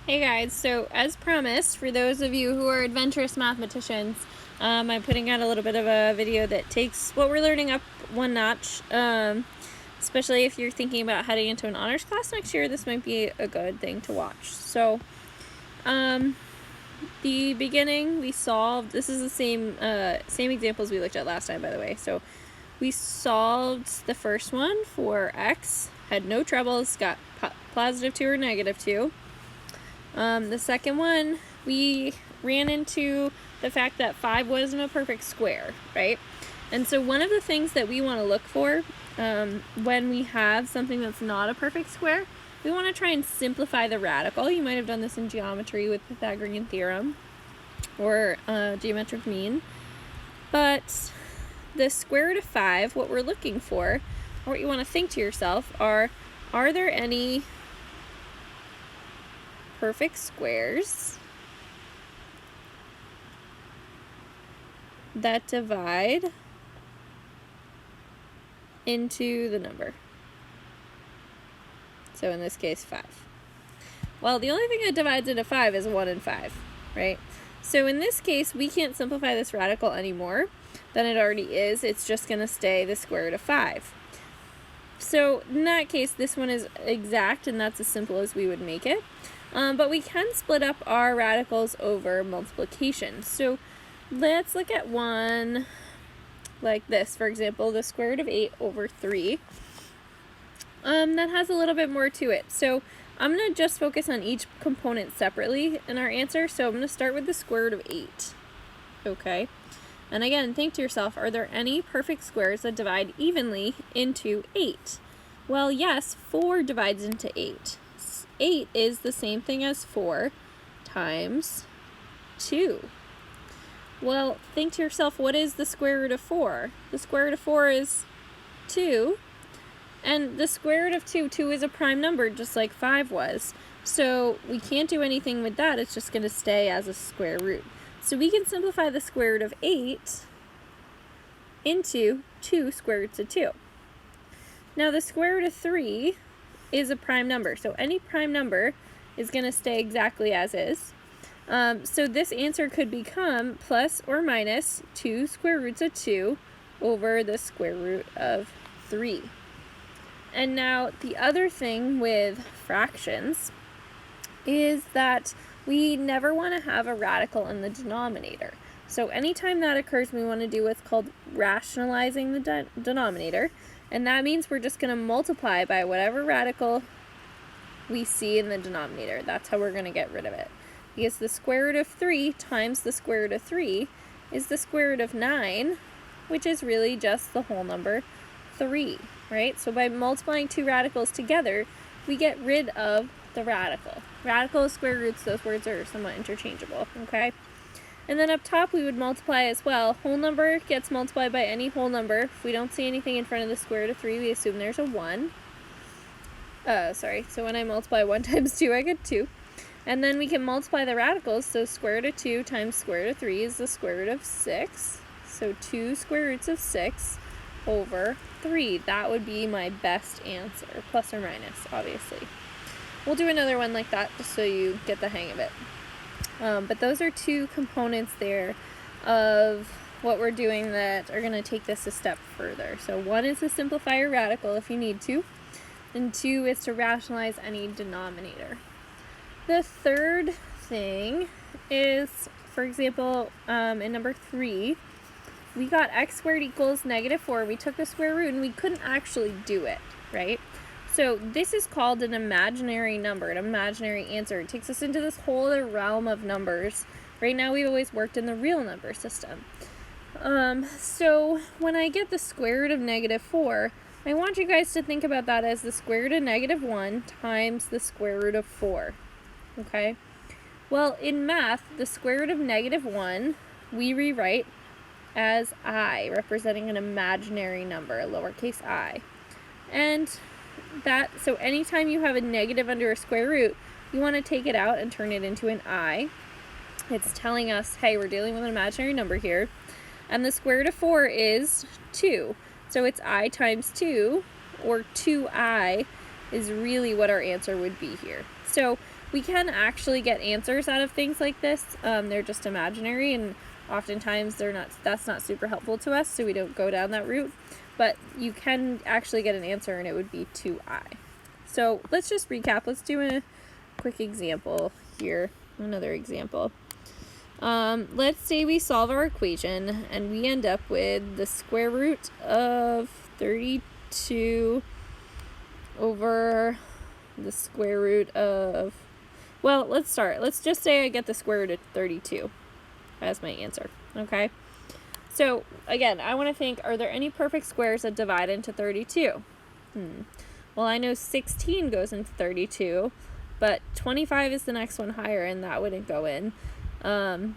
Hey guys, so as promised, for those of you who are adventurous mathematicians, I'm putting out a little bit of a video that takes what we're learning up one notch, especially if you're thinking about heading into an honors class next year. This might be a good thing to watch. So, the beginning, we solved, this is the same examples we looked at last time, by the way. So we solved the first one for x, had no troubles, got positive 2 or negative 2. The second one, we ran into the fact that 5 wasn't a perfect square, right? And so one of the things that we want to look for when we have something that's not a perfect square, we want to try and simplify the radical. You might have done this in geometry with Pythagorean theorem or geometric mean. But the square root of 5, what we're looking for, or what you want to think to yourself are there any perfect squares that divide into the number? So in this case, 5. Well, the only thing that divides into 5 is 1 and 5, right? So in this case, we can't simplify this radical any more than it already is. It's just going to stay the square root of 5. So in that case, this one is exact, and that's as simple as we would make it. But we can split up our radicals over multiplication. So let's look at one like this. For example, the square root of 8 over 3. That has a little bit more to it. So I'm going to just focus on each component separately in our answer. So I'm going to start with the square root of 8. Okay. And again, think to yourself, are there any perfect squares that divide evenly into 8? Well, yes, 4 divides into 8. 8 is the same thing as 4 times 2. Well, think to yourself, what is the square root of 4? The square root of 4 is 2. And the square root of 2 is a prime number, just like 5 was. So we can't do anything with that. It's just going to stay as a square root. So we can simplify the square root of 8 into 2 square roots of 2. Now the square root of 3 is a prime number. So any prime number is going to stay exactly as is. So this answer could become plus or minus 2 square roots of 2 over the square root of 3. And now the other thing with fractions is that we never want to have a radical in the denominator. So anytime that occurs, we want to do what's called rationalizing the denominator. And that means we're just going to multiply by whatever radical we see in the denominator. That's how we're going to get rid of it. Because the square root of 3 times the square root of 3 is the square root of 9, which is really just the whole number 3, right? So by multiplying two radicals together, we get rid of the radical. Radical, square roots, those words are somewhat interchangeable, okay? And then up top, we would multiply as well. Whole number gets multiplied by any whole number. If we don't see anything in front of the square root of 3, we assume there's a 1. So when I multiply 1 times 2, I get 2. And then we can multiply the radicals. So square root of 2 times square root of 3 is the square root of 6. So 2 square roots of 6 over 3. That would be my best answer, plus or minus, obviously. We'll do another one like that just so you get the hang of it. But those are two components there of what we're doing that are going to take this a step further. So one is to simplify your radical if you need to, and 2 is to rationalize any denominator. The third thing is, for example, in number 3, we got x squared equals negative 4. We took the square root and we couldn't actually do it, right? So this is called an imaginary number, an imaginary answer. It takes us into this whole other realm of numbers. Right now we've always worked in the real number system. So when I get the square root of negative 4, I want you guys to think about that as the square root of negative 1 times the square root of 4. Okay? Well, in math, the square root of negative 1 we rewrite as I, representing an imaginary number, a lowercase I. And so anytime you have a negative under a square root, you want to take it out and turn it into an I. It's telling us, hey, we're dealing with an imaginary number here. And the square root of 4 is 2. So it's I times 2, or 2I, is really what our answer would be here. So we can actually get answers out of things like this. They're just imaginary, and oftentimes that's not super helpful to us, so we don't go down that route. But you can actually get an answer, and it would be 2i. So let's just recap. Let's do a quick example here. Another example. Let's say we solve our equation, and we end up with the square root of 32 over the square root of, well, let's start. Let's just say I get the square root of 32 as my answer, okay? So, again, I want to think, are there any perfect squares that divide into 32? Well, I know 16 goes into 32, but 25 is the next one higher, and that wouldn't go in. And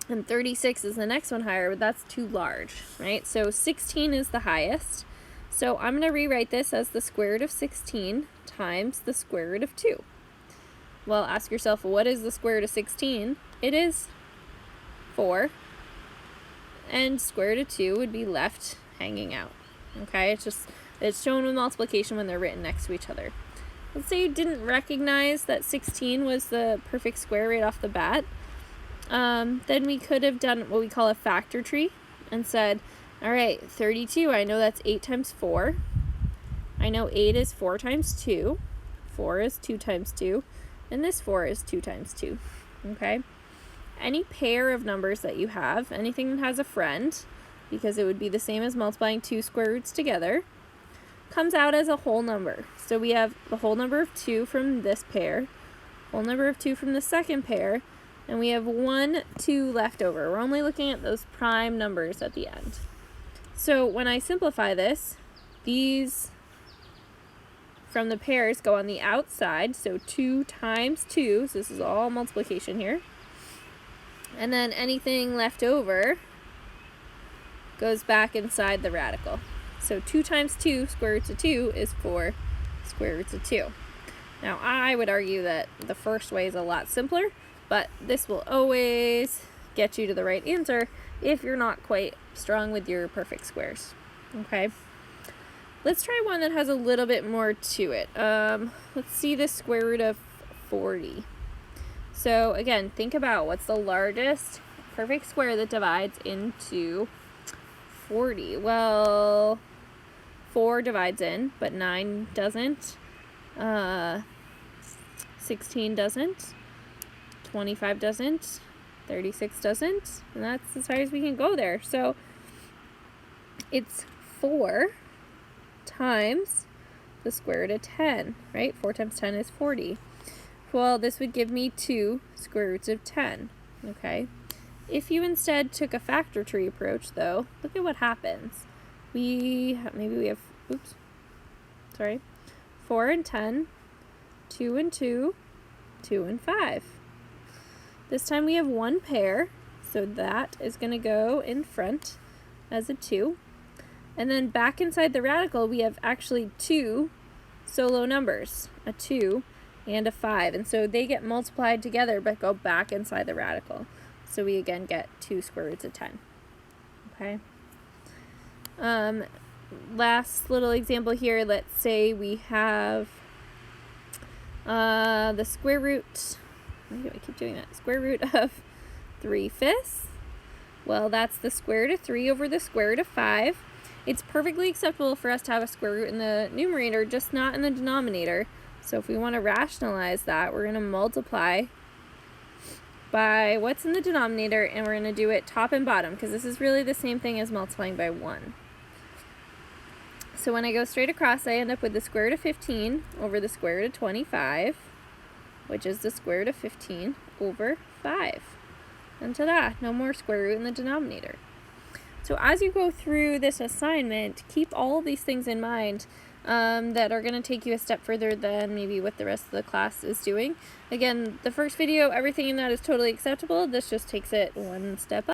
36 is the next one higher, but that's too large, right? So 16 is the highest. So I'm going to rewrite this as the square root of 16 times the square root of 2. Well, ask yourself, what is the square root of 16? It is 4. And square root of 2 would be left hanging out. Okay, it's shown with multiplication when they're written next to each other. Let's say you didn't recognize that 16 was the perfect square right off the bat. Then we could have done what we call a factor tree and said, all right, 32, I know that's 8 times 4. I know 8 is 4 times 2. 4 is 2 times 2. And this 4 is 2 times 2. Okay? Any pair of numbers that you have, anything that has a friend, because it would be the same as multiplying 2 square roots together, comes out as a whole number. So we have the whole number of 2 from this pair, whole number of 2 from the second pair, and we have 1, 2 left over. We're only looking at those prime numbers at the end. So when I simplify this, these from the pairs go on the outside, so 2 times 2, so this is all multiplication here. And then anything left over goes back inside the radical. So 2 times 2, square roots of 2, is 4 square roots of 2. Now I would argue that the first way is a lot simpler, but this will always get you to the right answer if you're not quite strong with your perfect squares. Okay? Let's try one that has a little bit more to it. Let's see the square root of 40. So again, think about what's the largest perfect square that divides into 40. Well, 4 divides in, but 9 doesn't. 16 doesn't. 25 doesn't. 36 doesn't. And that's as far as we can go there. So it's 4 times the square root of 10, right? 4 times 10 is 40. Well, this would give me 2 square roots of 10, okay? If you instead took a factor tree approach, though, look at what happens. Maybe we have, 4 and 10, 2 and 2, 2 and 5. This time we have one pair, so that is going to go in front as a 2. And then back inside the radical, we have actually 2 solo numbers, a 2 and a 5. And so they get multiplied together but go back inside the radical. So we again get 2 square roots of 10. Okay. Last little example here, let's say we have the square root, why do I keep doing that? Square root of 3/5. Well, that's the square root of 3 over the square root of 5. It's perfectly acceptable for us to have a square root in the numerator, just not in the denominator. So if we want to rationalize that, we're going to multiply by what's in the denominator, and we're going to do it top and bottom, because this is really the same thing as multiplying by 1. So when I go straight across, I end up with the square root of 15 over the square root of 25, which is the square root of 15 over 5. And ta-da, no more square root in the denominator. So as you go through this assignment, keep all of these things in mind that are going to take you a step further than maybe what the rest of the class is doing. Again, the first video, everything in that is totally acceptable. This just takes it one step up.